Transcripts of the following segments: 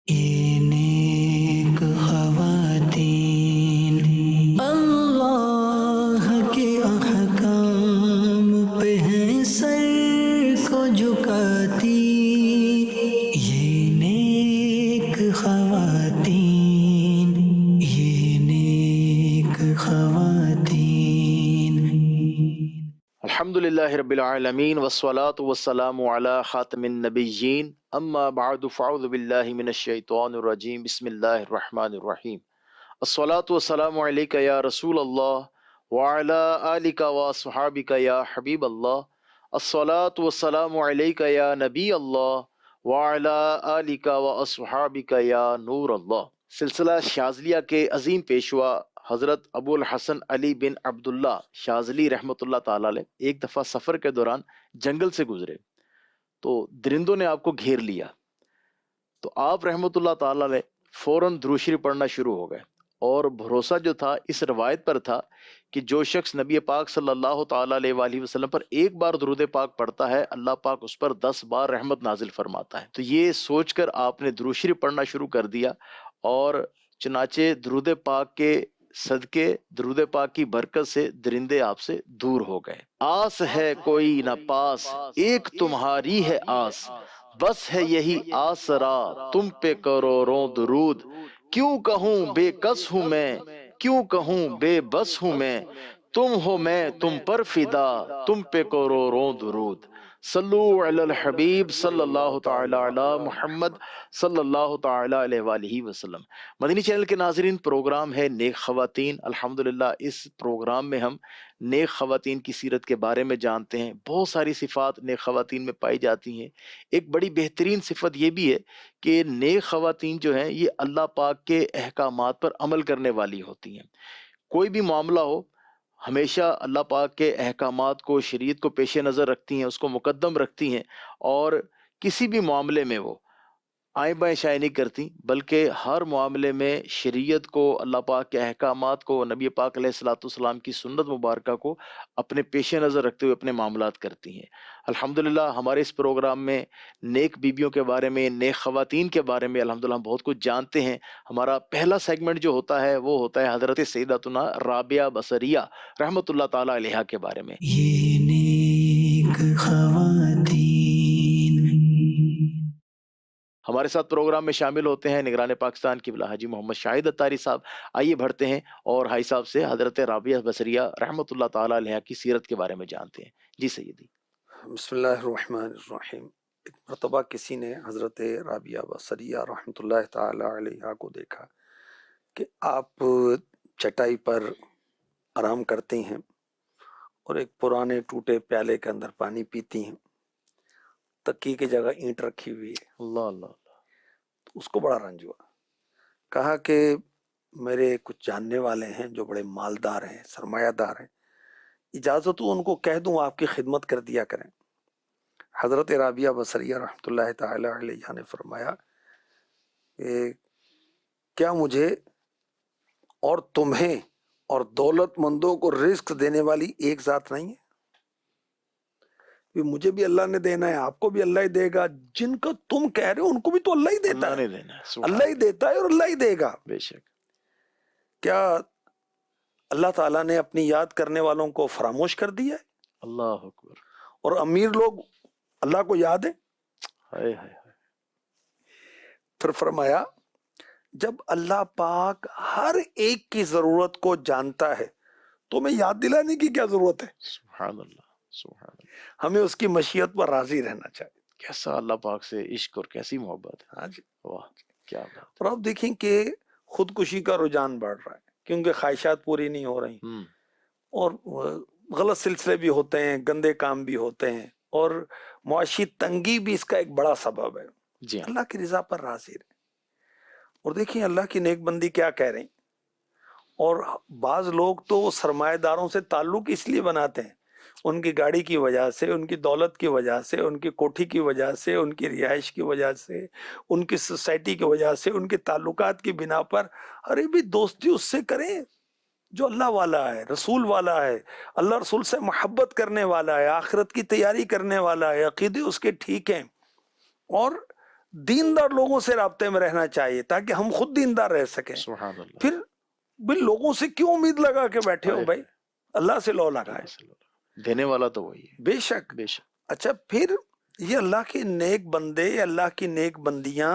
یہ نیک خواتین اللہ کے احکام پہ ہیں سر کو جھکاتی، یہ نیک خواتین، یہ نیک خواتین۔ الحمدللہ رب العالمین والصلاة والسلام علی خاتم النبیین، اما بعد فاعوذ باللہ من الشیطان الرجیم، بسم اللہ الرحمن الرحیم۔ الصلاة والسلام علیک یا رسول اللہ وعلی آلک واصحابک یا حبیب اللہ۔ الصلاة والسلام علیک یا نبی اللہ وعلی آلک واصحابک یا نور اللہ۔ سلسلہ شاذلیہ کے عظیم پیشوا حضرت ابو الحسن علی بن عبداللہ شاذلی رحمۃ اللہ تعالیٰ علیہ ایک دفعہ سفر کے دوران جنگل سے گزرے تو درندوں نے آپ کو گھیر لیا، تو آپ رحمۃ اللہ تعالیٰ علیہ فوراً درود شریف پڑھنا شروع ہو گئے، اور بھروسہ جو تھا اس روایت پر تھا کہ جو شخص نبی پاک صلی اللہ تعالیٰ علیہ وآلہ وسلم پر ایک بار درود پاک پڑھتا ہے، اللہ پاک اس پر 10 بار رحمت نازل فرماتا ہے۔ تو یہ سوچ کر آپ نے درود شریف پڑھنا شروع کر دیا، اور چنانچہ درود پاک کے صدقے، درود پاک کی برکت سے درندے آپ سے دور ہو گئے۔ آس ہے کوئی نہ پاس، ایک تمہاری ہے آس، بس ہے یہی آسرا تم پہ کروڑوں درود، کیوں کہوں بے کس ہوں میں، کیوں کہوں بے بس ہوں میں، تم ہو میں تم پر فدا، تم پہ کروڑوں درود۔ صلو علی الحبیب صلی اللہ تعالی علی محمد صلی اللہ تعالی علیہ وآلہ وسلم۔ مدنی چینل کے ناظرین، پروگرام ہے نیک خواتین۔ الحمدللہ اس پروگرام میں ہم نیک خواتین کی سیرت کے بارے میں جانتے ہیں۔ بہت ساری صفات نیک خواتین میں پائی جاتی ہیں۔ ایک بڑی بہترین صفت یہ بھی ہے کہ نیک خواتین جو ہیں یہ اللہ پاک کے احکامات پر عمل کرنے والی ہوتی ہیں۔ کوئی بھی معاملہ ہو، ہمیشہ اللہ پاک کے احکامات کو، شریعت کو پیش نظر رکھتی ہیں، اس کو مقدم رکھتی ہیں، اور کسی بھی معاملے میں وہ آئیں بائیں شائیں نہیں کرتی، بلکہ ہر معاملے میں شریعت کو، اللہ پاک کے احکامات کو، نبی پاک علیہ الصلوۃ والسلام کی سنت مبارکہ کو اپنے پیش نظر رکھتے ہوئے اپنے معاملات کرتی ہیں۔ الحمدللہ ہمارے اس پروگرام میں نیک بیویوں کے بارے میں، نیک خواتین کے بارے میں الحمدللہ ہم بہت کچھ جانتے ہیں۔ ہمارا پہلا سیگمنٹ جو ہوتا ہے وہ ہوتا ہے حضرت سیدتنا رابعہ بصریہ رحمۃ اللہ تعالیٰ علیہا کے بارے میں۔ یہ نیک خواتین۔ ہمارے ساتھ پروگرام میں شامل ہوتے ہیں نگران پاکستان قبلہ حاجی محمد شاہد اتاری صاحب۔ آئیے بڑھتے ہیں اور حاجی صاحب سے حضرت رابعہ بصریہ رحمۃ اللہ تعالیٰ علیہ کی سیرت کے بارے میں جانتے ہیں۔ جی سیدی۔ بسم اللہ الرحمن الرحیم۔ ایک مرتبہ کسی نے حضرت رابعہ بصریہ رحمۃ اللہ تعالی علیہ کو دیکھا کہ آپ چٹائی پر آرام کرتے ہیں اور ایک پرانے ٹوٹے پیالے کے اندر پانی پیتی ہیں، تکی کی جگہ اینٹ رکھی ہوئی ہے۔ اللہ اللہ اللہ۔ تو اس کو بڑا رنج ہوا، کہا کہ میرے کچھ جاننے والے ہیں جو بڑے مالدار ہیں، سرمایہ دار ہیں، اجازت ہو ان کو کہہ دوں آپ کی خدمت کر دیا کریں۔ حضرت رابعہ بصریہ رحمۃ اللہ تعالی علیہ نے فرمایا کہ کیا مجھے اور تمہیں اور دولت مندوں کو رزق دینے والی ایک ذات نہیں ہے؟ مجھے بھی اللہ نے دینا ہے، آپ کو بھی اللہ ہی دے گا، جن کا تم کہہ رہے ہو ان کو بھی تو اللہ ہی دیتا اللہ ہے، نے دینا ہے، سبحان اللہ ہی دیتا ہے اور اللہ ہی دے گا۔ بے شک۔ کیا اللہ تعالیٰ نے اپنی یاد کرنے والوں کو فراموش کر دیا ہے؟ اللہ اکبر۔ اور امیر لوگ اللہ کو یاد ہے؟ ہائے ہائے ہائے۔ پھر فرمایا جب اللہ پاک ہر ایک کی ضرورت کو جانتا ہے تو ہمیں یاد دلانے کی کیا ضرورت ہے؟ سبحان اللہ سبحان اللہ۔ ہمیں اس کی مشیت پر راضی رہنا چاہیے۔ کیسا اللہ پاک سے عشق اور کیسی محبت ہے۔ ہاں جی۔ واہ کیا بات۔ اور اب دیکھیں کہ خودکشی کا رجحان بڑھ رہا ہے کیونکہ خواہشات پوری نہیں ہو رہی، اور غلط سلسلے بھی ہوتے ہیں، گندے کام بھی ہوتے ہیں، اور معاشی تنگی بھی اس کا ایک بڑا سبب ہے۔ جی ہاں۔ اللہ کی رضا پر راضی رہیں۔ اور دیکھیں اللہ کی نیک بندی کیا کہہ رہی، اور بعض لوگ تو سرمایہ داروں سے تعلق اس لیے بناتے ہیں، ان کی گاڑی کی وجہ سے، ان کی دولت کی وجہ سے، ان کی کوٹھی کی وجہ سے، ان کی رہائش کی وجہ سے، ان کی سوسائٹی کی وجہ سے، ان کے تعلقات کی بنا پر۔ ارے بھی دوستی اس سے کریں جو اللہ والا ہے، رسول والا ہے، اللہ رسول سے محبت کرنے والا ہے، آخرت کی تیاری کرنے والا ہے، عقیدے اس کے ٹھیک ہیں، اور دیندار لوگوں سے رابطے میں رہنا چاہیے تاکہ ہم خود دیندار رہ سکیں. سبحان اللہ. پھر بھائی لوگوں سے کیوں امید لگا کے بیٹھے ہو بھائی؟ اللہ سے لو لگائے. دینے والا تو وہی ہے. بے شک. بے شک. اچھا پھر یہ اللہ کے نیک بندے، اللہ کی نیک بندیاں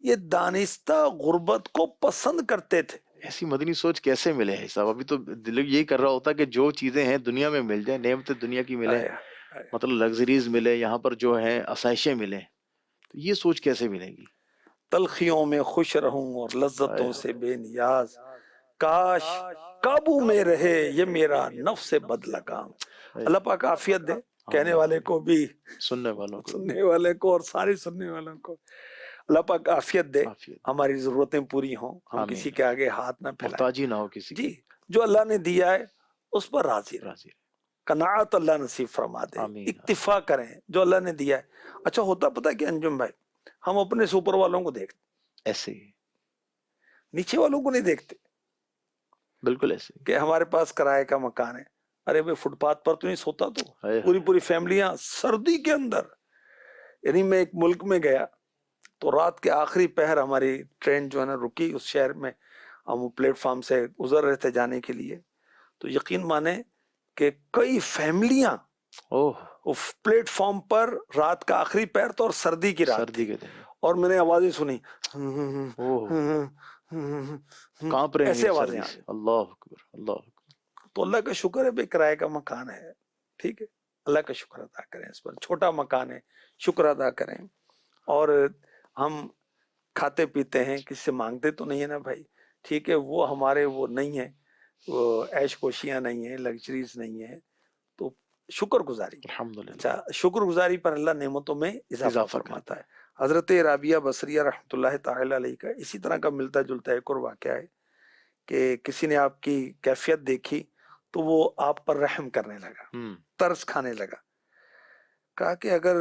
یہ دانستہ غربت کو پسند کرتے تھے. ایسی مدنی سوچ کیسے ملے ہے صاحب؟ ابھی تو دل یہی کر رہا ہوتا کہ جو چیزیں ہیں دنیا میں مل جائیں، نعمتیں دنیا کی ملے، مطلب لگژریز ملے، یہاں پر جو ہیں آسائشیں ملیں، تو یہ سوچ کیسے ملے گی؟ تلخیوں میں خوش رہوں اور لذتوں سے بے نیاز، کاش قابو میں رہے یہ میرا نفس بد لگام. اللہ پاک عافیت دے کہنے والے کو بھی، سننے والوں کو، سننے والے کو اور سارے سننے والوں کو. اللہ پاک عافیت دے، ہماری ضرورتیں پوری ہوں، ہم کسی کے آگے ہاتھ نہ پھیلائیں، محتاجی نہ ہو کسی جی جو اللہ نے دیا ہے اس پر راضی رہیں. راضی. قناعت اللہ نصیب فرما دے. اکتفا کریں جو اللہ نے دیا ہے. اچھا ہوتا پتہ کہ انجم بھائی، ہم اپنے سے اوپر والوں کو دیکھتے، ایسے ہی نیچے والوں کو نہیں دیکھتے. بالکل ایسے کہ ہمارے پاس کرائے کا مکان ہے، ارے بھائی فٹ پاتھ پر تو نہیں سوتا تو پوری فیملیاں سردی کے اندر. یعنی میں ایک ملک میں گیا تو رات کے آخری پہر ہماری ٹرین جو ہے نا رکی اس شہر میں، ہم پلیٹ فارم سے گزر رہے تھے جانے کے لیے، تو یقین مانے کہ کئی فیملیاں پلیٹ فارم پر رات کا آخری پہر تو اور سردی کی رات تھی، اور میں نے آوازیں سنی کانپ رہے ایسے ہیں آوازیں. اللہ اکبر اللہ اکبر. تو اللہ کا شکر ہے بھائی کرائے کا مکان ہے، ٹھیک ہے، اللہ کا شکر ادا کریں اس پر. چھوٹا مکان ہے، شکر ادا کریں. اور ہم کھاتے پیتے ہیں، کسی سے مانگتے تو نہیں ہے نا بھائی، ٹھیک ہے، وہ ہمارے وہ نہیں ہے، وہ عیش کوشیاں نہیں ہیں، لگژریز نہیں ہیں، تو شکر گزاری. الحمدللہ. اچھا شکر گزاری پر اللہ نعمتوں میں اضافہ فرماتا ہے. حضرت رابعہ بصریہ رحمۃ اللہ تعالی علیہ کا اسی طرح کا ملتا جلتا ایک اور واقعہ ہے کہ کسی نے آپ کی کیفیت دیکھی تو وہ آپ پر رحم کرنے لگا، ترس کھانے لگا. کہا کہ اگر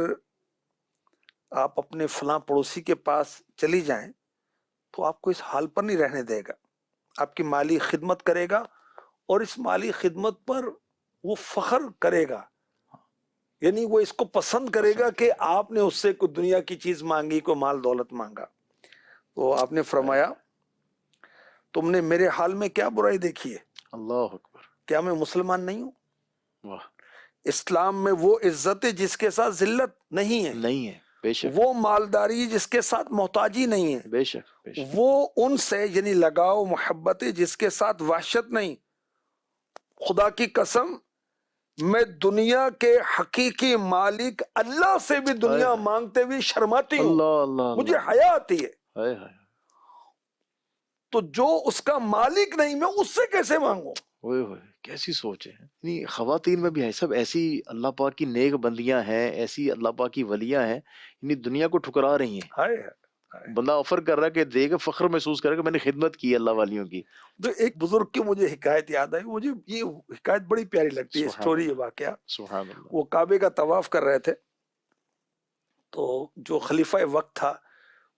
آپ اپنے فلاں پڑوسی کے پاس چلی جائیں تو آپ کو اس حال پر نہیں رہنے دے گا، آپ کی مالی خدمت کرے گا اور اس مالی خدمت پر وہ فخر کرے گا، یعنی وہ اس کو پسند کرے گا کہ آپ نے اس سے کوئی دنیا کی چیز مانگی، کوئی مال دولت مانگا. تو آپ نے فرمایا تم نے میرے حال میں کیا برائی دیکھی ہے؟ اللہ اکبر. کیا میں مسلمان نہیں ہوں؟ واہ. اسلام میں وہ عزت ہے جس کے ساتھ ذلت نہیں ہے، نہیں ہے. بے شک. وہ مالداری جس کے ساتھ محتاجی نہیں ہے، بے شک. بے شک. وہ ان سے یعنی لگاؤ محبت ہے جس کے ساتھ وحشت نہیں. خدا کی قسم میں دنیا کے حقیقی مالک اللہ سے بھی دنیا مانگتے ہوئے شرماتی ہوں، اللہ اللہ. مجھے حیا آتی ہے. ہائے ہائے. تو جو اس کا مالک نہیں میں اس سے کیسے مانگوں؟ ہوئے ہوئے کیسی سوچ ہے. یعنی خواتین میں بھی ہے سب ایسی اللہ پاک کی نیک بندیاں ہیں، ایسی اللہ پاک کی ولیاں ہیں، یعنی دنیا کو ٹھکرا رہی ہیں. ہائے. بندہ آفر کر رہا ہے کہ دے کے فخر محسوس کرے کہ میں نے خدمت کی اللہ والیوں کی. تو ایک بزرگ کی مجھے حکایت یاد آئی، مجھے یہ حکایت بڑی پیاری لگتی ہے، اسٹوری ہے، واقعہ. سبحان اللہ. وہ کعبے کا طواف کر رہے تھے تو جو خلیفہ وقت تھا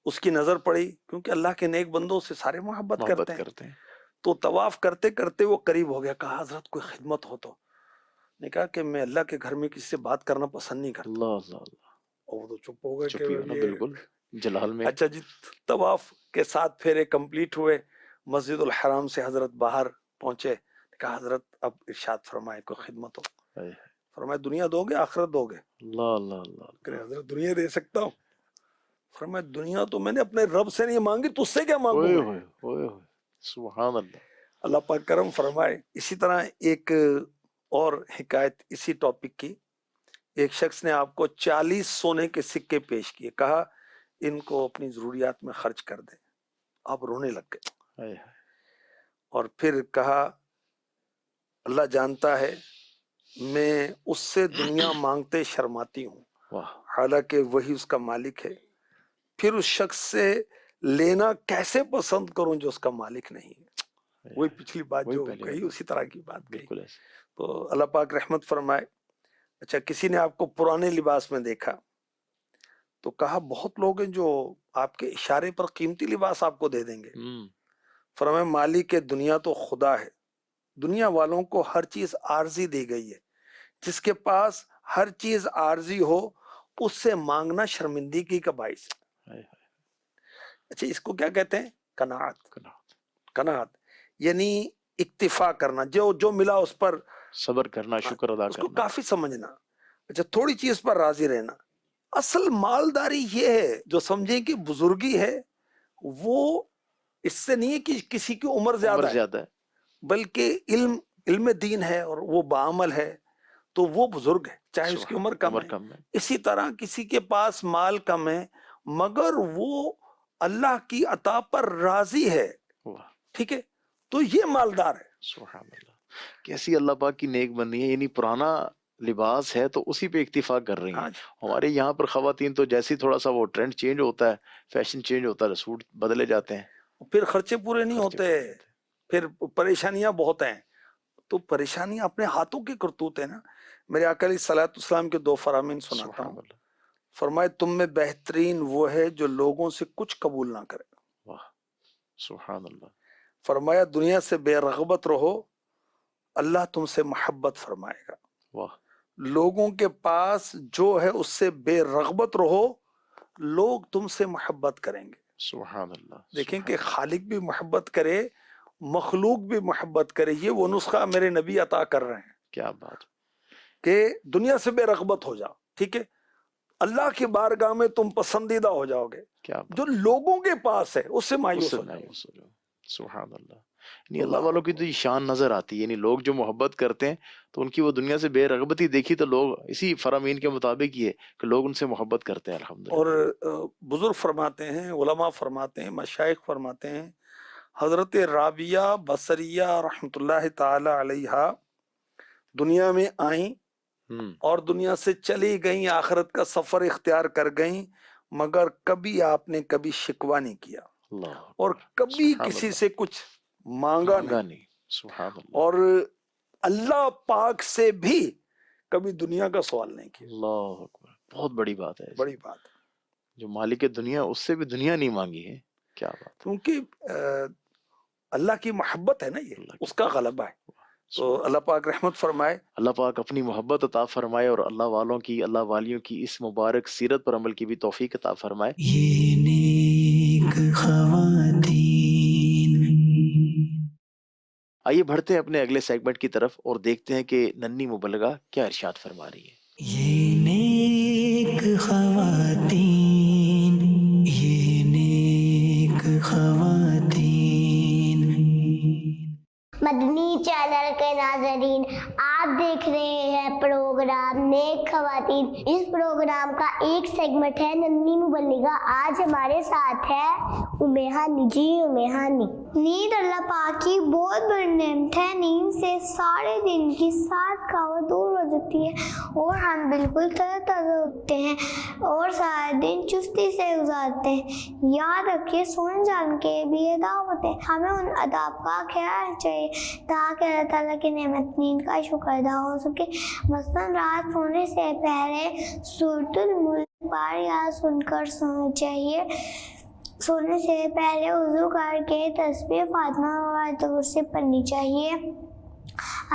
اس کی نظر پڑی، کیونکہ اللہ کے نیک بندوں سے سارے محبت کرتے ہیں. تو طواف کرتے کرتے وہ قریب ہو گیا، کہا حضرت کوئی خدمت ہو تو. نے کہا کہ میں اللہ کے گھر میں کسی سے بات کرنا پسند نہیں کرتا. اللہ اللہ اللہ. اور وہ تو چپ ہو گئے چپ ہی ہونا بالکل جلال میں. اچھا جی طواف کے ساتھ پھیرے کمپلیٹ ہوئے، مسجد الحرام سے حضرت باہر پہنچے. کہا حضرت اب ارشاد فرمائے کوئی خدمت ہو. فرمایا دنیا دو گے آخرت دو گے؟ اللہ اللہ اللہ. کہ حضرت دنیا دے سکتا ہوں. فرمایا دنیا تو میں نے اپنے رب سے نہیں مانگی، تجھ سے کیا مانگوں؟ سبحان اللہ. اللہ پاک کرم فرمائے. اسی طرح ایک اور حکایت اسی ٹاپک کی، ایک شخص نے آپ کو 40 سونے کے سکے پیش کیے، کہا ان کو اپنی ضروریات میں خرچ کر دیں. آپ رونے لگ گئے اور پھر کہا اللہ جانتا ہے میں اس سے دنیا مانگتے شرماتی ہوں، حالانکہ وہی اس کا مالک ہے. پھر اس شخص سے لینا کیسے پسند کروں جو اس کا مالک نہیں ہے. وہی پچھلی بات جو کہی اسی طرح کی بات کہی. تو اللہ پاک رحمت فرمائے. اچھا کسی نے آپ کو پرانے لباس میں دیکھا تو کہا بہت لوگ ہیں جو آپ کے اشارے پر قیمتی لباس آپ کو دے دیں گے. فرمایا مالک کے دنیا تو خدا ہے، دنیا والوں کو ہر چیز عارضی دی گئی ہے، جس کے پاس ہر چیز عارضی ہو اس سے مانگنا شرمندگی کا باعث ہے. ہائے اچھا اس کو کیا کہتے ہیں؟ قناعت. قناعت، قناعت یعنی اکتفا کرنا، جو ملا اس پر صبر کرنا، شکر ادا اس کو کرنا. کافی سمجھنا. اچھا تھوڑی چیز پر راضی رہنا. اصل مالداری یہ ہے جو سمجھیں کہ بزرگی ہے وہ اس سے نہیں ہے کہ کسی کی عمر عمر زیادہ ہے، زیادہ ہے. بلکہ علم دین ہے اور وہ بعمل ہے تو وہ بزرگ ہے، چاہے اس کی عمر کم ہے. کم ہے. اسی طرح کسی کے پاس مال کم ہے مگر وہ اللہ کی عطا پر راضی ہے، واہ، ٹھیک ہے، تو یہ مالدار ہے. سبحان اللہ. کیسی اللہ پاک کی نیک بندی ہے، یعنی پرانا لباس ہے تو اسی پہ اکتفا کر رہی ہیں. ہاں جی. ہمارے یہاں پر خواتین تو جیسے تھوڑا سا وہ ٹرینڈ چینج ہوتا ہے، فیشن چینج ہوتا ہے، سوٹ بدلے جاتے ہیں، پھر خرچے پورے نہیں خرچے ہوتے، پورے نہیں ہوتے. پھر پریشانیاں بہت ہیں. تو پریشانیاں اپنے ہاتھوں کی کرتوت ہے نا. میرے آقا علیہ الصلوۃ والسلام کے 2 فرامین سناتا سبحان ہوں. اللہ. فرمائے تم میں بہترین وہ ہے جو لوگوں سے کچھ قبول نہ کرے. واہ، سبحان اللہ. فرمایا دنیا سے بے رغبت رہو، اللہ تم سے محبت فرمائے گا. واہ، لوگوں کے پاس جو ہے اس سے بے رغبت رہو، لوگ تم سے محبت کریں گے. سبحان اللہ. دیکھیں سبحان کہ اللہ. خالق بھی محبت کرے، مخلوق بھی محبت کرے. یہ وہ نسخہ میرے نبی عطا کر رہے ہیں کیا بات. کہ دنیا سے بے رغبت ہو جاؤ، ٹھیک ہے، اللہ کی بارگاہ میں تم پسندیدہ ہو جاؤ گے. کیا بات. جو لوگوں کے پاس ہے اس سے اس مایوس سے ہو جاؤ. مایوس ہو جاؤ. سبحان اللہ. یعنی اللہ اللہ والوں کی تو یہ شان نظر آتی ہے، یعنی لوگ جو محبت کرتے ہیں تو ان کی وہ دنیا سے بے رغبتی دیکھی تو لوگ اسی فرامین کے مطابق یہ ہے کہ لوگ ان سے محبت کرتے ہیں. اور الحمدللہ. بزرگ فرماتے ہیں، علماء فرماتے ہیں، مشائخ فرماتے ہیں، حضرت رابعہ بصریہ رحمۃ اللہ تعالی علیہا دنیا میں آئیں اور دنیا سے چلی گئیں، آخرت کا سفر اختیار کر گئیں، مگر کبھی آپ نے کبھی شکوہ نہیں کیا اللہ اور کبھی سبحان کسی اللہ. سے کچھ مانگا نہیں، نہیں. سبحان اللہ. اور اللہ پاک سے بھی کبھی دنیا کا سوال نہیں کیا. اللہ اکبر. بہت بڑی بات ہے. بڑی بات ہے، جو مالک دنیا اس سے بھی دنیا نہیں مانگی ہے. کیا بات. کیونکہ اللہ کی محبت ہے نا، یہ اللہ کی اس کا غلبہ ہے. تو سبحان اللہ پاک رحمت فرمائے. اللہ پاک اپنی محبت عطا فرمائے اور اللہ والوں کی، اللہ والیوں کی اس مبارک سیرت پر عمل کی بھی توفیق عطا فرمائے. یہ نیک خواتین. آئیے بڑھتے ہیں اپنے اگلے سیگمنٹ کی طرف اور دیکھتے ہیں کہ ننھی مبلغہ کیا ارشاد فرما رہی ہے. یہ نیک خواتین، یہ نیک خواتین. مدنی چینل کے ناظرین، آپ دیکھ رہے ہیں پروگرام نیک خواتین. اس پروگرام کا ایک سیگمنٹ ہے ننھی مبلغہ. آج ہمارے ساتھ ہے امیہانی. جی امیہانی. نیند اللہ پاک کی بہت بڑی نعمت ہے. نیند سے سارے دن کی ساری تھکاوٹ دور ہو جاتی ہے اور ہم بالکل تر تازہ اٹھتے ہیں اور سارا دن چستی سے گزارتے ہیں. یاد رکھیے سونے جان کے بھی آداب ہوتے ہیں، ہمیں ان آداب کا خیال چاہیے تاکہ اللہ تعالیٰ کی نعمت نیند کا شکر ادا ہو سکے. مثلاً رات سونے سے پہلے سورۃ الملک پڑھ یا سن کر سونا چاہیے. سونے سے پہلے وضو کر کے تسبیح فاطمہ اور آیت الکرسی پڑھنی چاہیے.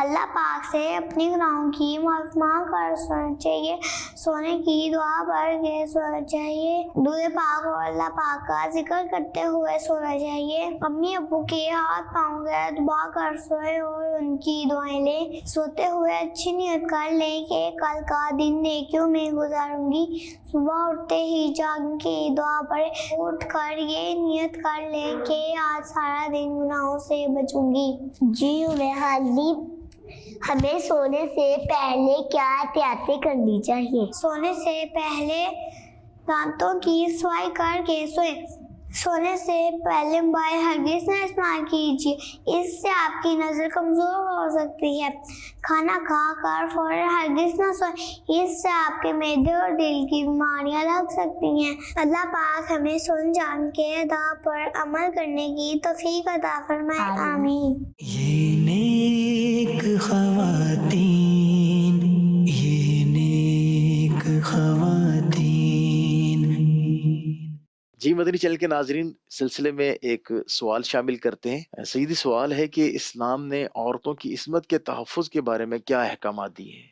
اللہ پاک سے اپنی گناہوں کی معافی مانگ کر سونا چاہیے. سونے کی دعا پڑھ کے سونا چاہیے. درود پاک اور اللہ پاک کا ذکر کرتے ہوئے سونا چاہیے. امی ابو کے ہاتھ پاؤں کے دبا کر سوئے اور ان کی دعائیں لیں. سوتے ہوئے اچھی نیت کر لیں کہ کل کا دن نیکیوں میں گزاروں گی. صبح اٹھتے ہی جاگنے کی دعا پڑھے. اٹھ کر یہ نیت کر لیں کہ آج سارا دن گناہوں سے بچوں گی. جی امیہانی، ہمیں سونے سے پہلے کیا احتیاطیں کرنی چاہیے؟ سونے سے پہلے دانتوں کی صفائی کر کے سوئیں. سونے سے پہلے موبائل ہرگز نہ استعمال کیجیے، اس سے آپ کی نظر کمزور ہو سکتی ہے. کھانا کھا کر فوراً ہرگز نہ سوئیں، اس سے آپ کے معدے اور دل کی بیماریاں لگ سکتی ہیں. اللہ پاک ہمیں سن جان کے آداب پر عمل کرنے کی توفیق عطا فرمائے. آمین. یہ نیک خواتین، یہ نیک خواتین. جی مدنی چینل کے ناظرین، سلسلے میں ایک سوال شامل کرتے ہیں. سیدھی سوال ہے کہ اسلام نے عورتوں کی عصمت کے تحفظ کے بارے میں کیا احکامات دیے ہیں؟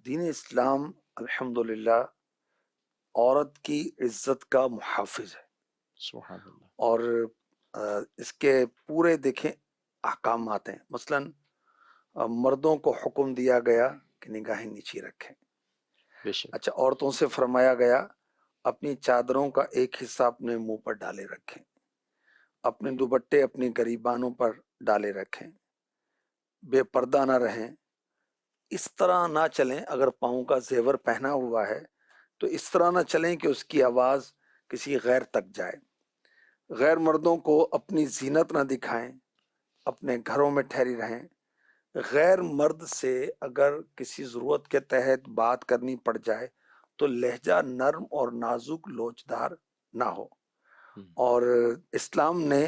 دین اسلام الحمدللہ عورت کی عزت کا محافظ ہے. سبحان اللہ. اور اس کے پورے دیکھیں احکامات ہیں. مثلاً مردوں کو حکم دیا گیا کہ نگاہیں نیچی رکھیں. بے شک. اچھا، عورتوں سے فرمایا گیا اپنی چادروں کا ایک حصہ اپنے منہ پر ڈالے رکھیں، اپنے دوپٹے اپنی گریبانوں پر ڈالے رکھیں، بے پردہ نہ رہیں، اس طرح نہ چلیں. اگر پاؤں کا زیور پہنا ہوا ہے تو اس طرح نہ چلیں کہ اس کی آواز کسی غیر تک جائے. غیر مردوں کو اپنی زینت نہ دکھائیں، اپنے گھروں میں ٹھہری رہیں. غیر مرد سے اگر کسی ضرورت کے تحت بات کرنی پڑ جائے تو لہجہ نرم اور نازک لوچدار نہ ہو. اور اسلام نے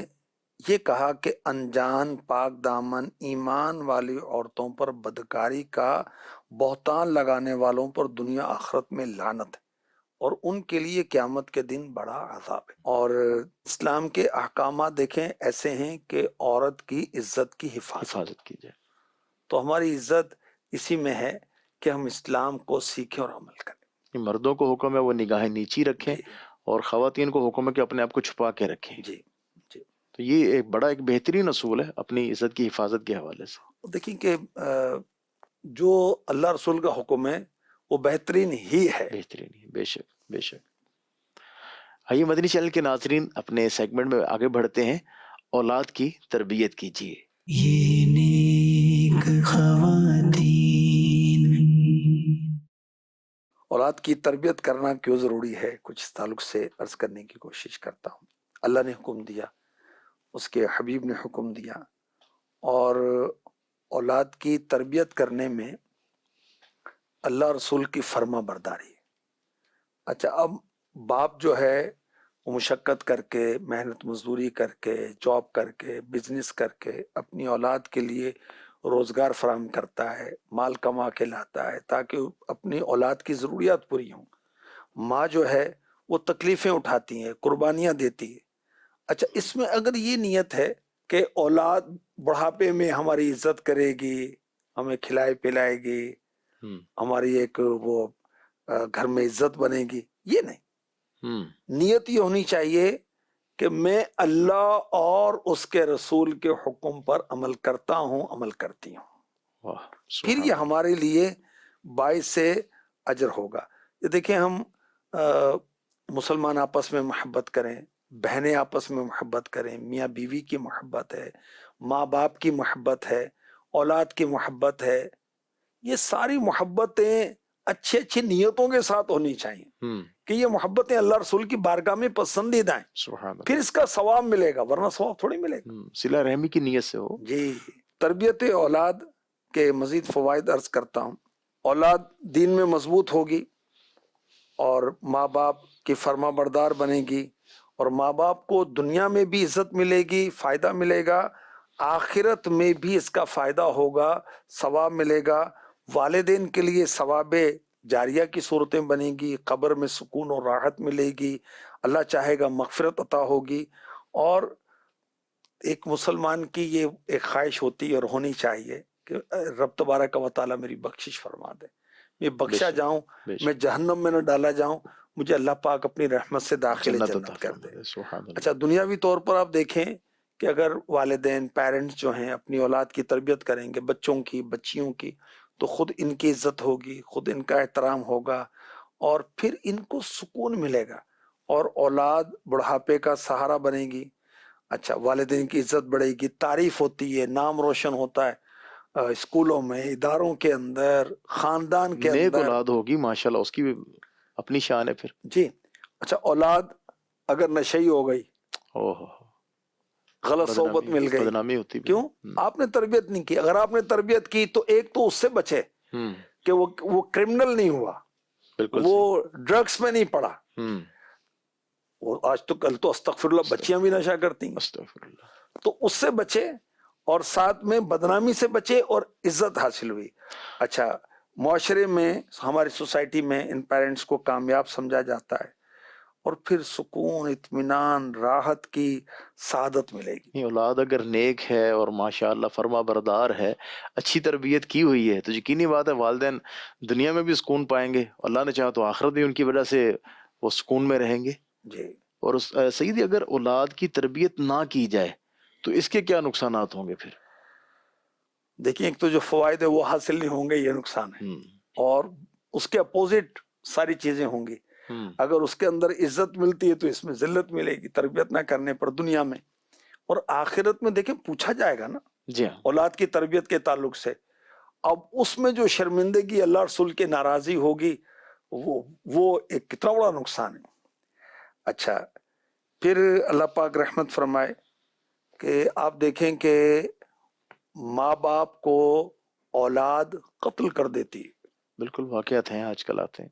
یہ کہا کہ انجان پاک دامن ایمان والی عورتوں پر بدکاری کا بہتان لگانے والوں پر دنیا آخرت میں لعنت ہے، اور ان کے لیے قیامت کے دن بڑا عذاب ہے. اور اسلام کے احکامات دیکھیں ایسے ہیں کہ عورت کی عزت کی حفاظت کی جائے. تو ہماری عزت اسی میں ہے کہ ہم اسلام کو سیکھیں اور عمل کریں. مردوں کو حکم ہے وہ نگاہیں نیچی رکھیں، جی اور خواتین کو حکم ہے کہ اپنے آپ کو چھپا کے رکھیں. جی جی. تو یہ ایک بڑا ایک بہترین اصول ہے اپنی عزت کی حفاظت کے حوالے سے. دیکھیں کہ جو اللہ رسول کا حکم ہے وہ بہترین ہی ہے. بہترین ہی، بے شک بے شک. آئیے مدنی چینل کے ناظرین، اپنے سیگمنٹ میں آگے بڑھتے ہیں. اولاد کی تربیت کیجیے. یہ نیک خواتین. اولاد کی تربیت کرنا کیوں ضروری ہے، کچھ اس تعلق سے عرض کرنے کی کوشش کرتا ہوں. اللہ نے حکم دیا، اس کے حبیب نے حکم دیا، اور اولاد کی تربیت کرنے میں اللہ رسول کی فرما برداری. اچھا، اب باپ جو ہے وہ مشقت کر کے، محنت مزدوری کر کے، جاب کر کے، بزنس کر کے اپنی اولاد کے لیے روزگار فراہم کرتا ہے، مال کما کے لاتا ہے تاکہ اپنی اولاد کی ضروریات پوری ہوں. ماں جو ہے وہ تکلیفیں اٹھاتی ہیں، قربانیاں دیتی ہے. اچھا، اس میں اگر یہ نیت ہے کہ اولاد بڑھاپے میں ہماری عزت کرے گی، ہمیں کھلائے پلائے گی، ہماری ایک وہ گھر میں عزت بنے گی، یہ نہیں. نیت یہ ہونی چاہیے کہ میں اللہ اور اس کے رسول کے حکم پر عمل کرتا ہوں، عمل کرتی ہوں. پھر یہ ہمارے لیے باعث اجر ہوگا. یہ دیکھیں، ہم مسلمان آپس میں محبت کریں، بہنیں آپس میں محبت کریں، میاں بیوی کی محبت ہے، ماں باپ کی محبت ہے، اولاد کی محبت ہے. یہ ساری محبتیں اچھی اچھی نیتوں کے ساتھ ہونی چاہیے کہ یہ محبتیں اللہ رسول کی بارگاہ میں پسندیدہ ہیں. پھر اس کا ثواب ملے گا، ورنہ ثواب تھوڑی ملے گا. صلہ رحمی کی نیت سے ہو. جی. تربیت اولاد کے مزید فوائد عرض کرتا ہوں. اولاد دین میں مضبوط ہوگی اور ماں باپ کی فرما بردار بنے گی، اور ماں باپ کو دنیا میں بھی عزت ملے گی، فائدہ ملے گا، آخرت میں بھی اس کا فائدہ ہوگا، ثواب ملے گا. والدین کے لیے ثواب جاریہ کی صورتیں بنیں گی، قبر میں سکون اور راحت ملے گی، اللہ چاہے گا مغفرت عطا ہوگی. اور ایک مسلمان کی یہ ایک خواہش ہوتی ہے اور ہونی چاہیے کہ رب تبارک و تعالیٰ میری بخشش فرما دے، میں بخشا جاؤں، میں جہنم میں نہ ڈالا جاؤں، مجھے اللہ پاک اپنی رحمت سے داخل جنت کر دے. اچھا، دنیاوی طور پر آپ دیکھیں کہ اگر والدین، پیرنٹس جو ہیں اپنی اولاد کی تربیت کریں گے، بچوں کی، بچیوں کی، تو خود ان کی عزت ہوگی، خود ان کا احترام ہوگا، اور پھر ان کو سکون ملے گا، اور اولاد بڑھاپے کا سہارا بنے گی. اچھا، والدین کی عزت بڑھے گی، تعریف ہوتی ہے، نام روشن ہوتا ہے اسکولوں میں، اداروں کے اندر، خاندان کے نیک اندر. اولاد ہوگی ماشاءاللہ، اس کی بھی اپنی شان ہے پھر. جی. اچھا، اولاد اگر نشئی ہو گئی، غلط صحبت مل گئی، بدنامی ہوتی. کیوں؟ آپ نے تربیت نہیں کی. اگر آپ نے تربیت کی تو ایک تو اس سے بچے کہ وہ کرمنل نہیں ہوا، وہ ڈرگس میں نہیں پڑا. وہ آج تو کل تو استغفر اللہ بچیاں بھی نشہ کرتی ہیں، تو اس سے بچے، اور ساتھ میں بدنامی سے بچے، اور عزت حاصل ہوئی. اچھا، معاشرے میں، ہماری سوسائٹی میں ان پیرنٹس کو کامیاب سمجھا جاتا ہے، اور پھر سکون، اطمینان، راحت کی سعادت ملے گی. اولاد اگر نیک ہے اور ماشاءاللہ فرما بردار ہے، اچھی تربیت کی ہوئی ہے، تو یقینی بات ہے والدین دنیا میں بھی سکون پائیں گے، اللہ نے چاہا تو آخرت بھی ان کی وجہ سے وہ سکون میں رہیں گے. جی. اور سیدی اگر اولاد کی تربیت نہ کی جائے تو اس کے کیا نقصانات ہوں گے پھر؟ دیکھیں ایک تو جو فوائد ہے وہ حاصل نہیں ہوں گے، یہ نقصان ہے، اور اس کے اپوزٹ ساری چیزیں ہوں گی۔ اگر اس کے اندر عزت ملتی ہے تو اس میں ذلت ملے گی تربیت نہ کرنے پر دنیا میں، اور آخرت میں دیکھیں پوچھا جائے گا نا جی ہاں، اولاد کی تربیت کے تعلق سے۔ اب اس میں جو شرمندگی اللہ رسول کے ناراضی ہوگی وہ ایک کتنا بڑا نقصان ہے۔ اچھا پھر اللہ پاک رحمت فرمائے کہ آپ دیکھیں کہ ماں باپ کو اولاد قتل کر دیتی ہے۔ بالکل واقعات ہیں آج کل آتے ہیں۔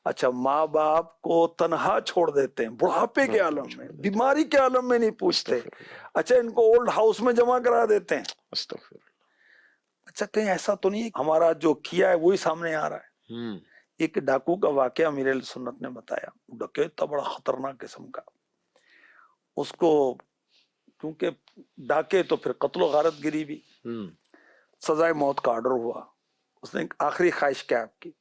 اچھا ماں باپ کو تنہا چھوڑ دیتے ہیں بڑھاپے کے عالم میں، بیماری کے عالم میں نہیں پوچھتے۔ اچھا ان کو اولڈ ہاؤس میں جمع کرا دیتے ہیں۔ استغفر اللہ۔ اچھا کہیں ایسا تو نہیں ہے ہمارا جو کیا ہے وہی سامنے آ رہا ہے؟ ایک ڈاکو کا واقعہ امیر اہل سنت نے بتایا، ڈکیت تھا بڑا خطرناک قسم کا، اس کو کیونکہ ڈاکے تو پھر قتل و غارت گری بھی، سزائے موت کا آرڈر ہوا۔ اس نے ایک آخری خواہش کیا آپ کی،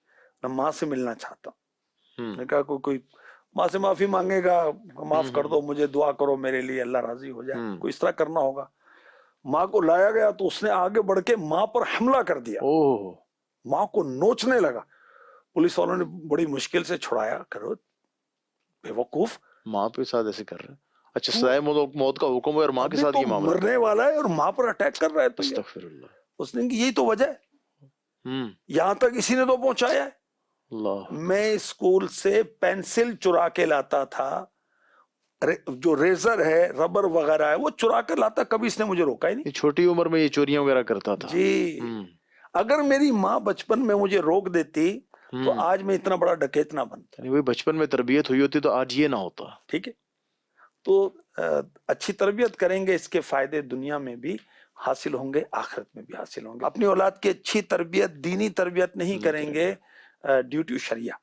میں ماں سے ملنا چاہتا ہوں۔ نے کہا کوئی ماں سے معافی مانگے گا، معاف کر دو مجھے، دعا کرو میرے لیے اللہ راضی ہو جائے، کوئی اس طرح کرنا ہوگا۔ ماں کو لایا گیا تو اس نے آگے بڑھ کے ماں پر حملہ کر دیا، ماں کو نوچنے لگا۔ پولیس والوں نے بڑی مشکل سے چھڑایا، کرو بے وقوف، ماں کے ساتھ ایسے کر رہے ہیں۔ اچھا سزائے موت کا حکم ہے اور ماں کے ساتھ یہ معاملہ، مرنے والا ہے اور ماں پر اٹیک کر رہا ہے۔ تو استغفر اللہ۔ اس نے کہا یہی تو وجہ ہے، یہاں تک اسی نے تو پہنچایا ہے۔ اللہ، میں اسکول سے پینسل چرا کے لاتا تھا، جو ریزر ہے ربر وغیرہ ہے وہ چرا کر لاتا، کبھی اس نے مجھے روکا ہی نہیں۔ چھوٹی عمر میں یہ چوریاں وغیرہ کرتا تھا جی اگر میری ماں بچپن میں مجھے روک دیتی تو آج میں اتنا بڑا ڈکیت نہ بنتا۔ وہی بچپن میں تربیت ہوئی ہوتی تو آج یہ نہ ہوتا۔ ٹھیک ہے، تو اچھی تربیت کریں گے، اس کے فائدے دنیا میں بھی حاصل ہوں گے، آخرت میں بھی حاصل ہوں گے۔ اپنی اولاد کی اچھی تربیت، دینی تربیت نہیں کریں گے ڈیو ٹو شریعہ،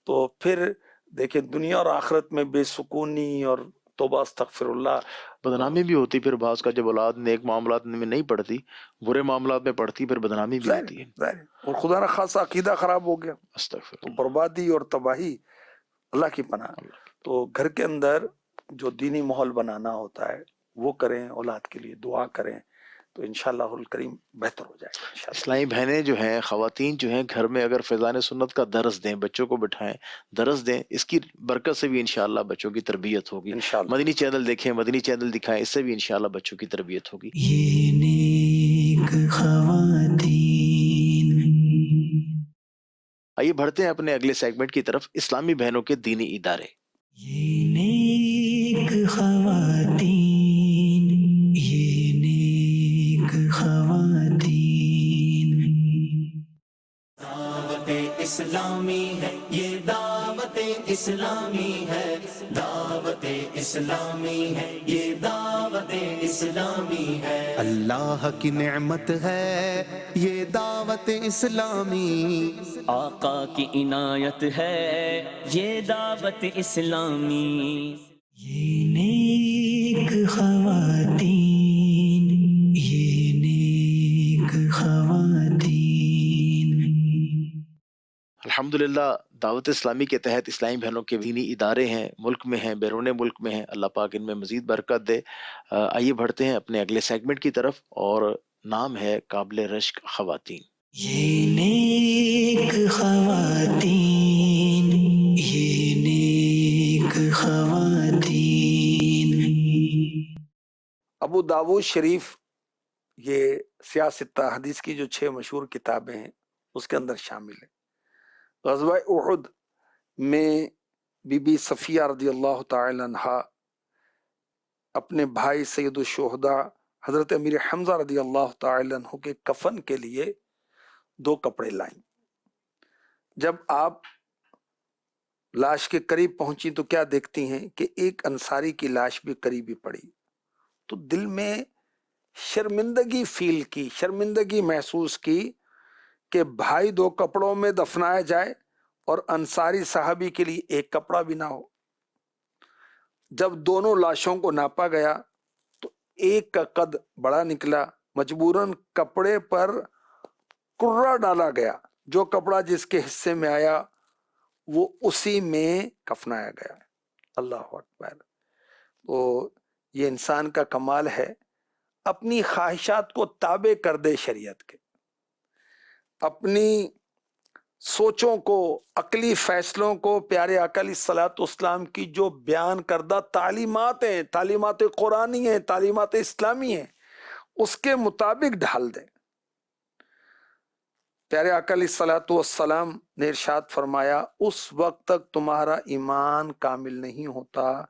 تو پھر دیکھیں دنیا اور آخرت میں بے سکونی اور توبہ استغفر اللہ، بدنامی بھی ہوتی پھر بعض کا، جب اولاد نیک معاملات میں نہیں پڑھتی، برے معاملات میں پڑھتی، پھر بدنامی بھی ہوتی ہے۔ ظاہر ہے، اور خدا نہ خاصا عقیدہ خراب ہو گیا استغفر تو اللہ۔ بربادی اور تباہی، اللہ کی پناہ۔ تو گھر کے اندر جو دینی ماحول بنانا ہوتا ہے وہ کریں، اولاد کے لیے دعا کریں تو انشاءاللہ الکریم بہتر ہو جائے گا۔ اسلامی بہنیں جو ہیں، خواتین جو ہیں، گھر میں اگر فیضان سنت کا درس دیں، بچوں کو بٹھائیں، درس دیں، اس کی برکت سے بھی انشاءاللہ بچوں کی تربیت ہوگی۔ انشاءاللہ مدنی چینل دیکھیں، مدنی چینل دکھائیں، اس سے بھی انشاءاللہ بچوں کی تربیت ہوگی۔ یہ نیک خواتین، آئیے بڑھتے ہیں اپنے اگلے سیگمنٹ کی طرف، اسلامی بہنوں کے دینی ادارے۔ یہ نیک خواتین، یہ نیک خواتین، دعوت اسلامی ہے، یہ دعوت اسلامی ہے، دعوت اسلامی ہے، یہ دعوت اسلامی ہے، اللہ کی نعمت ہے یہ دعوت اسلامی، آقا کی عنایت ہے یہ دعوت اسلامی۔ یہ نیک خواتین، یہ نیک خواتین۔ الحمدللہ دعوت اسلامی کے تحت اسلامی بہنوں کے دینی ادارے ہیں، ملک میں ہیں، بیرون ملک میں ہیں، اللہ پاک ان میں مزید برکت دے۔ آئیے بڑھتے ہیں اپنے اگلے سیگمنٹ کی طرف، اور نام ہے قابل رشک خواتین۔ یہ نیک خواتین، یہ نیک خواتین۔ ابو داود شریف، یہ سیاستہ حدیث کی جو 6 مشہور کتابیں ہیں اس کے اندر شامل ہیں۔ غزوہ احد میں بی بی صفیہ رضی اللہ تعالی عنہا اپنے بھائی سید الشہداء حضرت امیر حمزہ رضی اللہ تعالی عنہ کے کفن کے لیے 2 کپڑے لائیں۔ جب آپ لاش کے قریب پہنچی تو کیا دیکھتی ہیں کہ ایک انصاری کی لاش بھی قریب ہی پڑی، تو دل میں شرمندگی فیل کی، شرمندگی محسوس کی کہ بھائی 2 کپڑوں میں دفنایا جائے اور انصاری صحابی کے لیے ایک کپڑا بھی نہ ہو۔ جب دونوں لاشوں کو ناپا گیا تو ایک کا قد بڑا نکلا، مجبوراً کپڑے پر کرہ ڈالا گیا، جو کپڑا جس کے حصے میں آیا وہ اسی میں کفنایا گیا۔ اللہ اکبر. تو یہ انسان کا کمال ہے، اپنی خواہشات کو تابع کر دے شریعت کے، اپنی سوچوں کو، عقلی فیصلوں کو پیارے آقا علیہ الصلوۃ والسلام کی جو بیان کردہ تعلیمات ہیں، تعلیمات قرآنی ہیں، تعلیمات اسلامی ہیں، اس کے مطابق ڈھال دیں. پیارے آقا علیہ الصلوۃ والسلام نے ارشاد فرمایا اس وقت تک تمہارا ایمان کامل نہیں ہوتا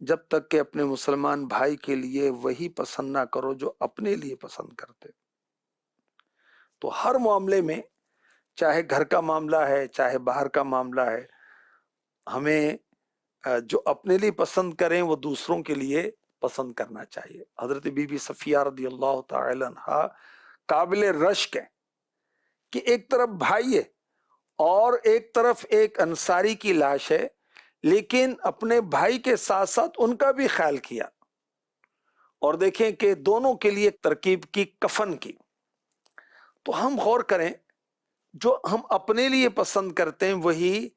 جب تک کہ اپنے مسلمان بھائی کے لیے وہی پسند نہ کرو جو اپنے لیے پسند کرتے. تو ہر معاملے میں، چاہے گھر کا معاملہ ہے چاہے باہر کا معاملہ ہے، ہمیں جو اپنے لیے پسند کریں وہ دوسروں کے لیے پسند کرنا چاہیے. حضرت بی بی صفیہ رضی اللہ تعالی عنہا قابل رشک ہے کہ ایک طرف بھائی ہے اور ایک طرف ایک انصاری کی لاش ہے، لیکن اپنے بھائی کے ساتھ ساتھ ان کا بھی خیال کیا، اور دیکھیں کہ دونوں کے لیے ترکیب کی، کفن کی. تو ہم غور کریں، جو ہم اپنے لیے پسند کرتے ہیں وہی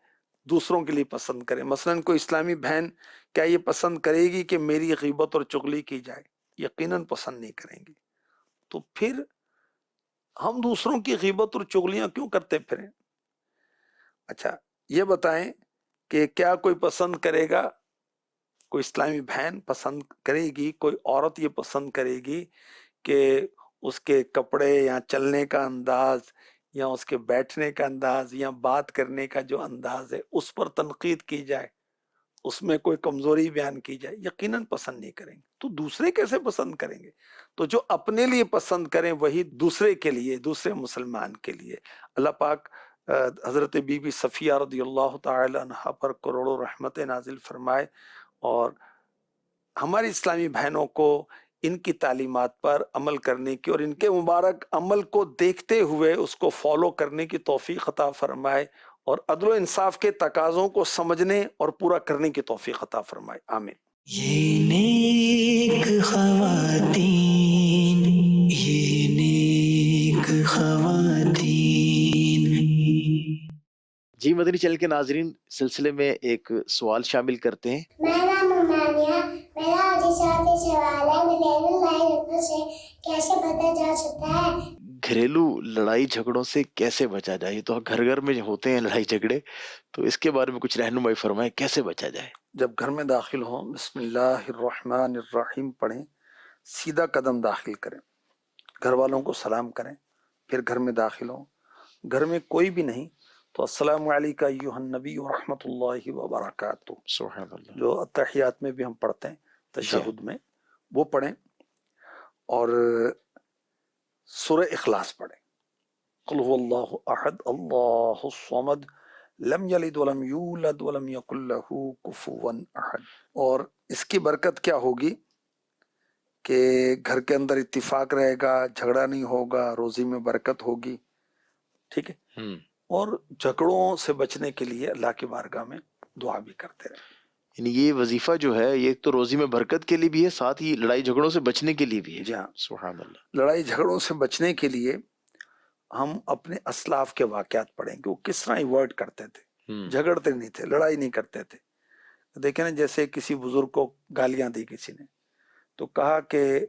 دوسروں کے لیے پسند کریں. مثلا کوئی اسلامی بہن کیا یہ پسند کرے گی کہ میری غیبت اور چغلی کی جائے؟ یقیناً پسند نہیں کریں گی. تو پھر ہم دوسروں کی غیبت اور چغلیاں کیوں کرتے پھریں؟ اچھا یہ بتائیں کہ کیا کوئی پسند کرے گا، کوئی اسلامی بہن پسند کرے گی، کوئی عورت یہ پسند کرے گی کہ اس کے کپڑے یا چلنے کا انداز یا اس کے بیٹھنے کا انداز یا بات کرنے کا جو انداز ہے اس پر تنقید کی جائے، اس میں کوئی کمزوری بیان کی جائے؟ یقیناً پسند نہیں کریں گے. تو دوسرے کیسے پسند کریں گے؟ تو جو اپنے لیے پسند کریں وہی دوسرے کے لیے، دوسرے مسلمان کے لیے. اللہ پاک حضرت بی بی صفیہ رضی اللہ تعالی عنہا پر کروڑوں رحمتیں نازل فرمائے، اور ہماری اسلامی بہنوں کو ان کی تعلیمات پر عمل کرنے کی اور ان کے مبارک عمل کو دیکھتے ہوئے اس کو فالو کرنے کی توفیق عطا فرمائے، اور عدل و انصاف کے تقاضوں کو سمجھنے اور پورا کرنے کی توفیق عطا فرمائے. آمین. یہ نیک خواتین، یہ نیک خواتین. جی مدنی چینل کے ناظرین، سلسلے میں ایک سوال شامل کرتے ہیں. میرا نام نانیہ، میرا آج سوال ہے، گھریلو لڑائی جھگڑوں سے کیسے بچا جا سکتا ہے؟ گھریلو لڑائی جھگڑوں سے کیسے بچا جائے؟ تو گھر گھر میں ہوتے ہیں لڑائی جھگڑے، تو اس کے بارے میں کچھ رہنمائی فرمائیں، کیسے بچا جائے؟ جب گھر میں داخل ہوں بسم اللہ الرحمن الرحیم پڑھیں، سیدھا قدم داخل کریں، گھر والوں کو سلام کریں، پھر گھر میں داخل ہوں. گھر میں کوئی بھی نہیں تو السلام علیکم ایھا النبی ورحمۃ اللہ وبرکاتہ، سبحان اللہ. جو اتحیات میں بھی ہم پڑھتے ہیں، تشہد میں وہ پڑھیں، اور سورہ اخلاص پڑھیں. قل هو اللہ احد اللہ الصمد لم یلد ولم یولد ولم یکن لہ کفوا احد. اور اس کی برکت کیا ہوگی کہ گھر کے اندر اتفاق رہے گا، جھگڑا نہیں ہوگا، روزی میں برکت ہوگی. ٹھیک ہے. اور جھگڑوں سے بچنے کے لیے اللہ کی بارگاہ میں دعا بھی کرتے رہیں. یعنی یہ وظیفہ جو ہے یہ تو روزی میں برکت کے لیے بھی ہے، ساتھ ہی لڑائی جھگڑوں سے بچنے کے لیے بھی ہے. جی ہاں، سبحان اللہ. لڑائی جھگڑوں سے بچنے کے لیے ہم اپنے اسلاف کے واقعات پڑھیں کہ وہ کس طرح ایورٹ کرتے تھے، جھگڑتے نہیں تھے، لڑائی نہیں کرتے تھے. دیکھیں نا، جیسے کسی بزرگ کو گالیاں دی کسی نے، تو کہا کہ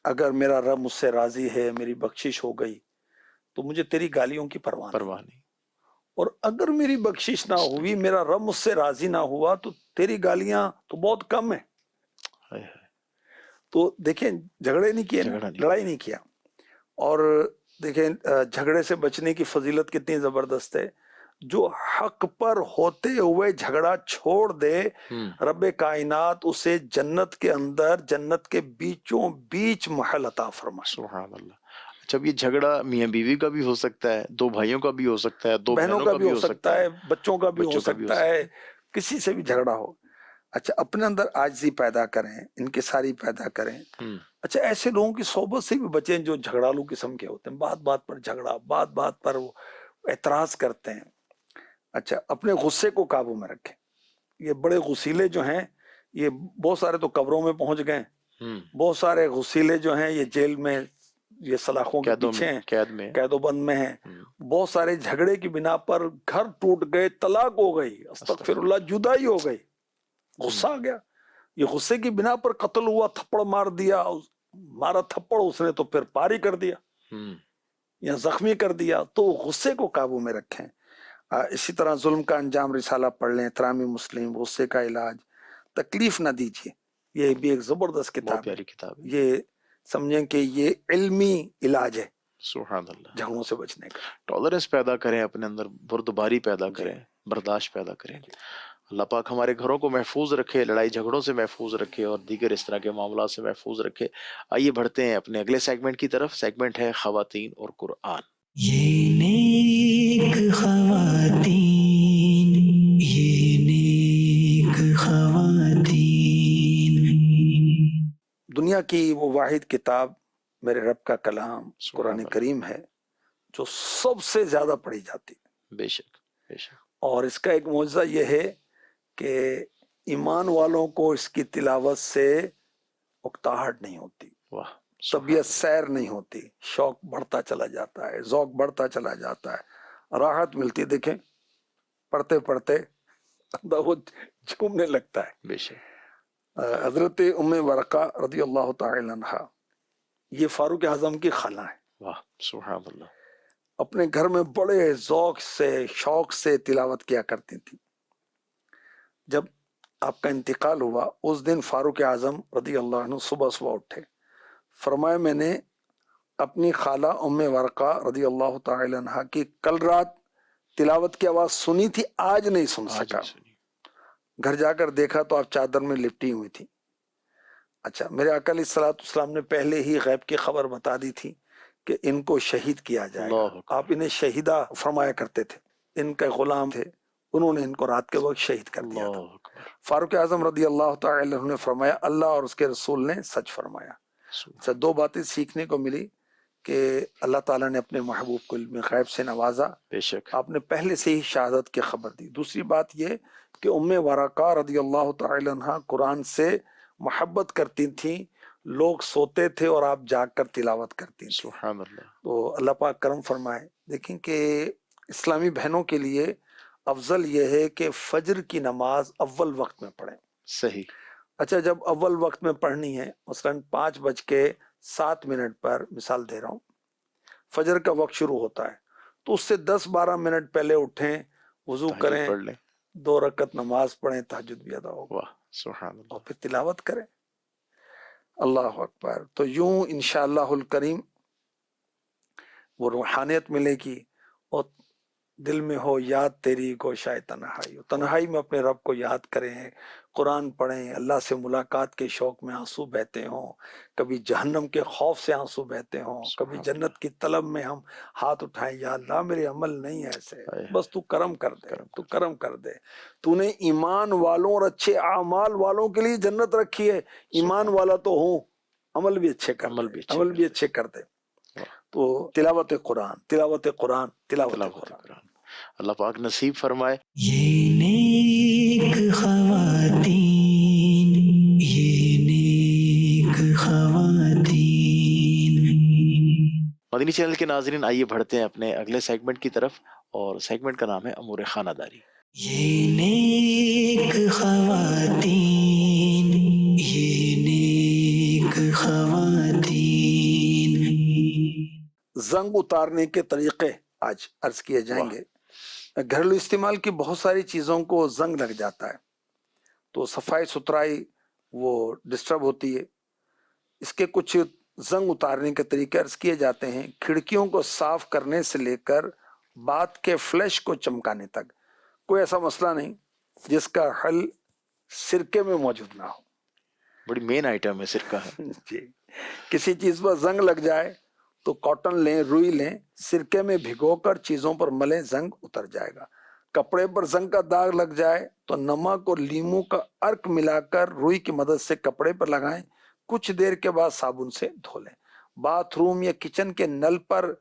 اگر میرا رب مجھ سے راضی ہے، میری بخشش ہو گئی، تو مجھے تیری گالیوں کی پرواہ نہیں، اور اگر میری بخشش نہ ہوئی، میرا رب مجھ سے راضی نہ ہوا، تو تیری گالیاں تو بہت کم ہیں. تو دیکھیں، جھگڑے نہیں کیے، لڑائی نہیں کیا. اور دیکھیں جھگڑے سے بچنے کی فضیلت کتنی زبردست ہے. جو حق پر ہوتے ہوئے جھگڑا چھوڑ دے، رب کائنات اسے جنت کے اندر، جنت کے بیچوں بیچ محل عطا فرمائے. سبحان اللہ. اچھا، یہ جھگڑا میاں بیوی کا بھی ہو سکتا ہے، دو بھائیوں کا بھی ہو سکتا ہے، دو بہنوں کا بھی ہو سکتا ہے، بچوں کا بھی ہو سکتا ہے، کسی سے بھی جھگڑا ہو. اچھا، اپنے اندر عاجزی پیدا کریں، انکساری پیدا کریں. اچھا، ایسے لوگوں کی صحبت سے بھی بچیں جو جھگڑالو قسم کے ہوتے ہیں، بات بات پر جھگڑا، بات بات پر وہ اعتراض کرتے ہیں. اچھا، اپنے غصے کو قابو میں رکھیں. یہ بڑے غصیلے جو ہیں، یہ بہت سارے تو قبروں میں پہنچ گئے، بہت سارے غصیلے جو ہیں یہ جیل میں، یہ سلاخوں کے پیچھے ہیں، قید و بند میں ہیں. بہت سارے جھگڑے کی بنا پر گھر ٹوٹ گئے، طلاق ہو گئی، استغفراللہ، جدائی ہو گئی، غصہ آ گیا، یہ غصے کی بنا پر قتل ہوا، تھپڑ مار دیا، مارا تھپڑ اس نے تو پھر پاری کر دیا یا زخمی کر دیا، تو غصے کو قابو میں رکھیں۔ اسی طرح ظلم کا انجام رسالہ پڑھ لیں، احترام مسلم، غصے کا علاج، تکلیف نہ دیجیے، یہ بھی ایک زبردست بہت کتاب ہے، پیاری کتاب ہے، یہ سمجھیں کہ یہ علمی علاج ہے سبحان اللہ۔ جھگڑوں سے بچنے کا۔ ٹالرنس پیدا کریں اپنے اندر، بردباری پیدا کریں، برداشت پیدا کریں۔ اللہ پاک ہمارے گھروں کو محفوظ رکھے، لڑائی جھگڑوں سے محفوظ رکھے اور دیگر اس طرح کے معاملات سے محفوظ رکھے۔ آئیے بڑھتے ہیں اپنے اگلے سیگمنٹ کی طرف۔ سیگمنٹ ہے خواتین اور قرآن۔ یہ نیک خواتین، یہ نیک خواتین۔ دنیا کی وہ واحد کتاب میرے رب کا کلام سبحان قرآن اللہ۔ کریم ہے جو سب سے زیادہ پڑھی جاتی ہے، بے شک بے شک۔ اور اس کا ایک معجزہ یہ ہے کہ ایمان والوں کو اس کی تلاوت سے اکتاہٹ نہیں ہوتی، واہ، طبیعت سیر نہیں ہوتی، شوق بڑھتا چلا جاتا ہے، ذوق بڑھتا چلا جاتا ہے، راحت ملتی۔ دیکھیں پڑھتے پڑھتے بندہ وہ جھومنے لگتا ہے۔ بے شک۔ حضرت ام ورقہ رضی اللہ تعالی عنہا، یہ فاروق اعظم کی خالہ ہے، واہ، سبحان اللہ۔ اپنے گھر میں بڑے ذوق سے شوق سے تلاوت کیا کرتی تھی۔ جب آپ کا انتقال ہوا اس دن فاروق اعظم رضی اللہ عنہ صبح صبح اٹھے، فرمایا میں نے اپنی خالہ ام ورقہ رضی اللہ تعالی عنہ کی کل رات تلاوت کی آواز سنی تھی، آج نہیں سن آج سکا۔ ہی سنی۔ گھر جا کر دیکھا تو آپ چادر میں لپٹی ہوئی تھی۔ اچھا، میرے آقا علیہ الصلوۃ والسلام نے پہلے ہی غیب کی خبر بتا دی تھی کہ ان کو شہید کیا جائے گا، اللہ اکبر۔ آپ انہیں شہیدہ فرمایا کرتے تھے، ان کے غلام تھے، انہوں نے ان کو رات کے وقت شہید کر دیا تھا۔ اللہ اکبر۔ فاروق اعظم رضی اللہ تعالی عنہ نے فرمایا اللہ اور اس کے رسول نے سچ فرمایا۔ سے دو باتیں سیکھنے کو ملی کہ اللہ تعالیٰ نے اپنے محبوب کو علم غیب سے نوازا، بے شک۔ آپ نے پہلے سے ہی شہادت کی خبر دی۔ دوسری بات یہ کہ ام ورقہ رضی اللہ تعالی عنہ قرآن سے محبت کرتی تھیں، لوگ سوتے تھے اور آپ جاگ کر تلاوت کرتی تھیں۔ سبحان اللہ۔ تو اللہ پاک کرم فرمائے۔ دیکھیں کہ اسلامی بہنوں کے لیے افضل یہ ہے کہ فجر کی نماز اول وقت میں پڑھیں۔ صحیح۔ اچھا، جب اول وقت میں پڑھنی ہے، مثلاً 5:07 پر مثال دے رہا ہوں، فجر کا وقت شروع ہوتا ہے، تو اس سے 10-12 منٹ پہلے اٹھیں، وضو تہجد کریں، پڑھ لیں۔ 2 رکعت نماز پڑھیں، تہجد بھی ادا ہوگا، واہ، سبحان اللہ۔ اور پھر تلاوت کریں۔ اللہ اکبر۔ تو یوں انشاءاللہ الکریم وہ روحانیت ملے گی، اور دل میں ہو یاد تیری گوشائے تنہائی، تنہائی میں اپنے رب کو یاد کریں، قرآن پڑھیں، اللہ سے ملاقات کے شوق میں آنسو بہتے ہوں، کبھی جہنم کے خوف سے آنسو بہتے ہوں، کبھی جنت کی طلب میں ہم ہاتھ اٹھائیں، یا اللہ میرے عمل نہیں ایسے، بس تو کرم کر دے، تو کرم کر دے، تو نے ایمان والوں اور اچھے اعمال والوں کے لیے جنت رکھی ہے، ایمان والا تو ہوں، عمل بھی اچھے کر دے، عمل بھی اچھے کر دے۔ تو تلاوت قرآن، تلاوت قرآن، تلاوت قرآن۔ اللہ پاک نصیب فرمائے۔ یہ نیک خواتین، یہ نیک خواتین۔ مدنی چینل کے ناظرین، آئیے بڑھتے ہیں اپنے اگلے سیگمنٹ کی طرف، اور سیگمنٹ کا نام ہے امور خانہ داری۔ یہ نیک خواتین، یہ نیک خواتین۔ زنگ اتارنے کے طریقے آج عرض کیے جائیں گے۔ گھریلو استعمال کی بہت ساری چیزوں کو زنگ لگ جاتا ہے، تو صفائی ستھرائی وہ ڈسٹرب ہوتی ہے۔ اس کے کچھ زنگ اتارنے کے طریقے عرض کیے جاتے ہیں۔ کھڑکیوں کو صاف کرنے سے لے کر بات کے فلیش کو چمکانے تک کوئی ایسا مسئلہ نہیں جس کا حل سرکے میں موجود نہ ہو۔ بڑی مین آئٹم ہے سرکہ ہے۔ جی، کسی چیز پر زنگ لگ جائے تو کاٹن لیں، روئی لیں، سرکے میں بھگو کر چیزوں پر ملیں، زنگ اتر جائے گا۔ کپڑے پر زنگ کا داغ لگ جائے تو نمک اور لیموں کا عرق ملا کر روئی کی مدد سے کپڑے پر لگائیں، کچھ دیر کے بعد صابن سے دھو لیں۔ باتھ روم یا کچن کے نل پر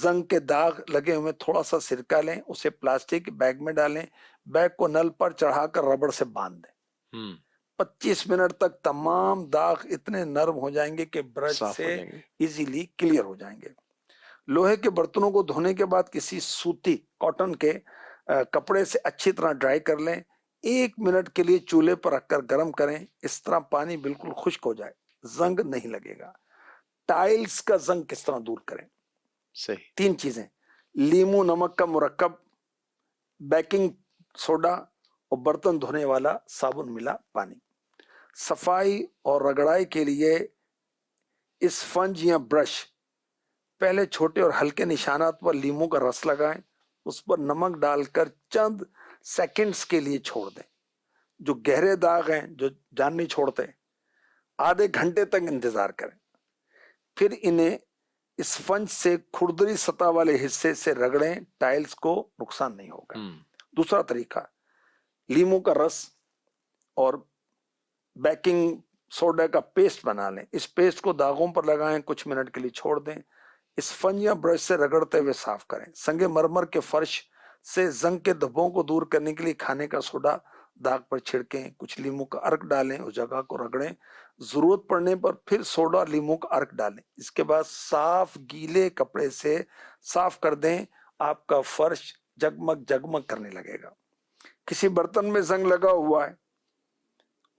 زنگ کے داغ لگے ہوئے تھوڑا سا سرکہ لیں، اسے پلاسٹک بیگ میں ڈالیں، بیگ کو نل پر چڑھا کر ربڑ سے باندھ دیں۔ 25 منٹ تک تمام داغ اتنے نرم ہو جائیں گے کہ برش صاف ہو سے جائیں گے۔ ایزیلی کلیئر ہو جائیں گے۔ لوہے کے برتنوں کو دھونے کے بعد کسی سوتی کاٹن کے کپڑے سے اچھی طرح ڈرائی کر لیں. 1 منٹ کے لیے چولہے پر رکھ کر گرم کریں. اس طرح پانی بالکل خشک ہو جائے, زنگ نہیں لگے گا. ٹائلز کا زنگ کس طرح دور کریں؟ صحیح. 3 چیزیں: لیمو نمک کا مرکب, بیکنگ سوڈا اور برتن دھونے والا صابن ملا پانی. صفائی اور رگڑائی کے لیے اسفنج یا برش پہلے چھوٹے اور ہلکے نشانات پر لیمو کا رس لگائیں, اس پر نمک ڈال کر چند سیکنڈز کے لیے چھوڑ دیں. جو گہرے داغ ہیں جو جان نہیں چھوڑتے, آدھے گھنٹے تک انتظار کریں. پھر انہیں اسفنج سے کھردری سطح والے حصے سے رگڑیں, ٹائلز کو نقصان نہیں ہوگا. دوسرا طریقہ, لیمو کا رس اور بیکنگ سوڈا کا پیسٹ بنا لیں. اس پیسٹ کو داغوں پر لگائیں, کچھ منٹ کے لیے چھوڑ دیں. اسفنج یا برش سے رگڑتے ہوئے صاف کریں. سنگ مرمر کے فرش سے زنگ کے دھبوں کو دور کرنے کے لیے کھانے کا سوڈا داغ پر چھڑکیں, کچھ لیمو کا عرق ڈالیں, اس جگہ کو رگڑیں. ضرورت پڑنے پر پھر سوڈا اور لیمو کا عرق ڈالیں. اس کے بعد صاف گیلے کپڑے سے صاف کر دیں. آپ کا فرش جگمگ جگمگ کرنے لگے گا. کسی برتن میں زنگ لگا ہوا ہے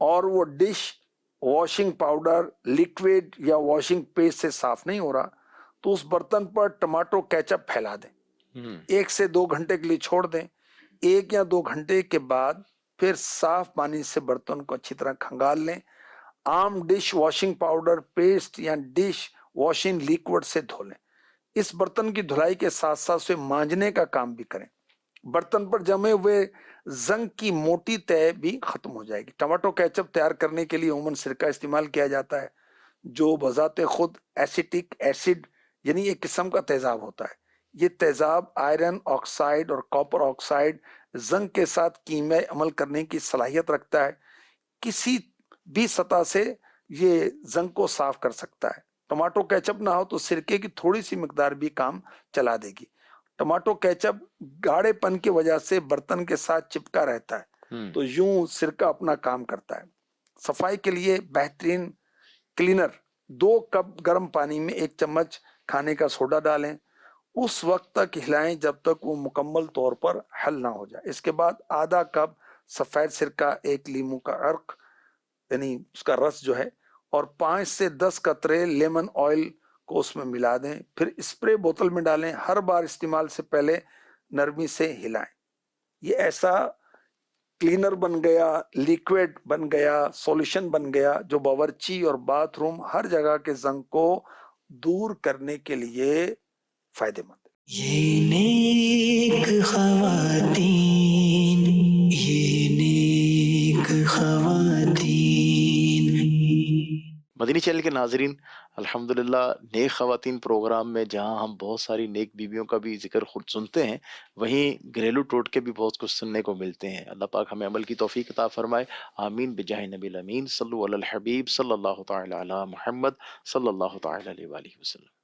اور وہ ڈش واشنگ پاؤڈر, لیکوڈ یا واشنگ پیسٹ سے صاف نہیں ہو رہا, تو اس برتن پر ٹماٹو کیچپ پھیلا دیں. 1 سے 2 گھنٹے کے لیے چھوڑ دیں. 1 یا 2 گھنٹے کے بعد پھر صاف پانی سے برتن کو اچھی طرح کھنگال لیں. عام ڈش واشنگ پاؤڈر, پیسٹ یا ڈش واشنگ لیکوڈ سے دھو لیں. اس برتن کی دھلائی کے ساتھ ساتھ اسے مانجنے کا کام بھی کریں. برتن پر جمے ہوئے زنگ کی موٹی تہ بھی ختم ہو جائے گی. ٹماٹو کیچپ تیار کرنے کے لیے عموماً سرکہ استعمال کیا جاتا ہے, جو بذات خود ایسیٹک ایسڈ یعنی ایک قسم کا تیزاب ہوتا ہے. یہ تیزاب آئرن آکسائڈ اور کاپر آکسائڈ زنگ کے ساتھ کیمیائی عمل کرنے کی صلاحیت رکھتا ہے. کسی بھی سطح سے یہ زنگ کو صاف کر سکتا ہے. ٹماٹو کیچپ نہ ہو تو سرکے کی تھوڑی سی مقدار بھی کام چلا دے گی. ٹماٹو کیچپ گاڑے پن کی وجہ سے برتن کے ساتھ چپکا رہتا ہے, تو یوں سرکہ اپنا کام کرتا ہے. صفائی کے لیے بہترین کلینر, 2 کپ گرم پانی میں 1 چمچ کھانے کا سوڈا ڈالیں. اس وقت تک ہلائیں جب تک وہ مکمل طور پر حل نہ ہو جائے. اس کے بعد آدھا کپ سفید سرکہ, 1 لیمو کا عرق یعنی اس کا رس جو ہے, اور 5 سے 10 قطرے لیمن آئل کو اس میں ملا دیں. پھر اسپرے بوتل میں ڈالیں. ہر بار استعمال سے پہلے نرمی سے ہلائیں. یہ ایسا کلینر بن گیا, لیکوڈ بن گیا, سولوشن بن گیا جو باورچی اور باتھ روم ہر جگہ کے زنگ کو دور کرنے کے لیے فائدہ مند ہے. یہ نیک خواتین, یہ نیک خواتین. مدنی چینل کے ناظرین, الحمدللہ نیک خواتین پروگرام میں جہاں ہم بہت ساری نیک بیویوں کا بھی ذکر خود سنتے ہیں, وہیں گھریلو ٹوٹکے بھی بہت کچھ سننے کو ملتے ہیں. اللہ پاک ہمیں عمل کی توفیق عطا فرمائے, آمین بجاہ نبی الامین. صلو علی الحبیب صلی اللہ تعالی علی محمد صلی اللہ تعالی علیہ وآلہ وسلم.